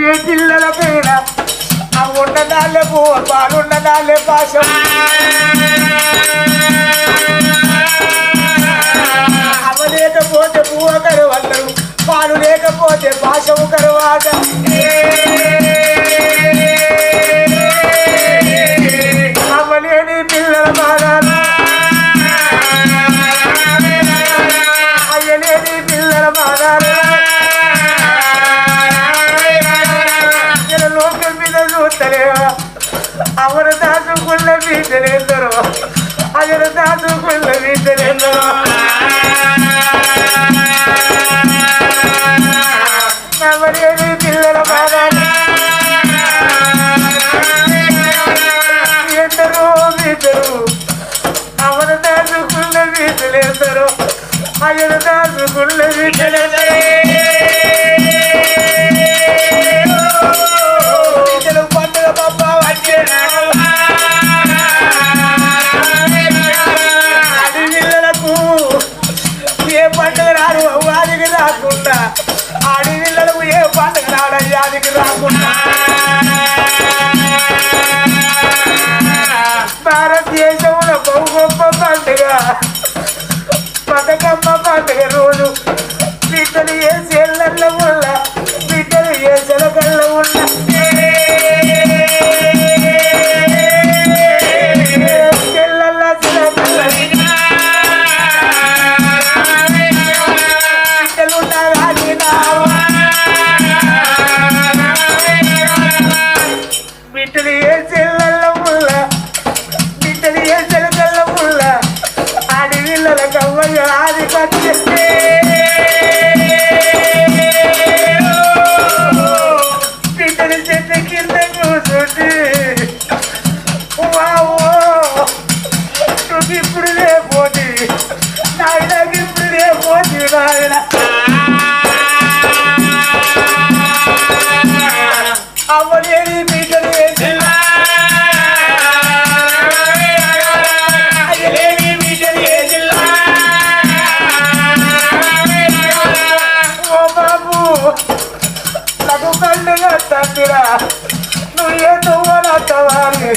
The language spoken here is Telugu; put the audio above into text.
ఏ పిల్లలకైనా ఆ ఉండదాలే పువ్వ పాలుండదాలే పాశం అవ లేకపోతే పువ్వ కరువు అందరు పాలు లేకపోతే పాశము కరువాట అవ్వలేని పిల్లల బాధాలు అయ్యలేని పిల్లల బాధాలు లోకం మీద చూస్తలేవా అవరు దాచుకున్న వీటలేందరో అయ్యను దాచుకున్న వీటలేందరో అవ్వలేని పిల్లల బాధాలు ఎందరో వీటరు అవరు దాచుకున్న వీటలేందరో అయ్యను దాచుకున్న వీటలేందరో పండుగ పప్ప వచ్చేనాడు అడవిళ్ళకు ఏ పండుగ రాడు వాదికి రాకుండా అడవిళ్ళకు ఏ పండుగ రాడు యాదికి రాకుండా భారతదేశంలో బహు గొప్ప పండుగ బతుకమ్మ పండుగ రోజు బిడ్డలు ఏ చెల్లెళ్ళ ఉన్న బిడ్డలు ఏ చెలకళ్ళ ఉన్న చెల్లెళ్ళ చెలకళ్ళ బిడ్డలు బిడ్డలు ఏ చెల్లెళ్ళ ఉన్న బిడ్డలు ఏ చెలకళ్ళ ఉన్న అడవిళ్ళ కవ్వయ్య ఆది కట్టే బిడ్డలు చెట్టు కింద కూర్చుంటే నువ్వు ఇప్పుడు లేకపోతే నాయనకి ఇప్పుడు లేకపోతే నాయన అవ్వలేని బిడ్డలు వేసినా అయ్యలేని బిడ్డలు వేసినా ఓ బాబు నాకు కళ్ళుగా తండ్రిరా నువ్వు ఏ నువ్వు నా తవారి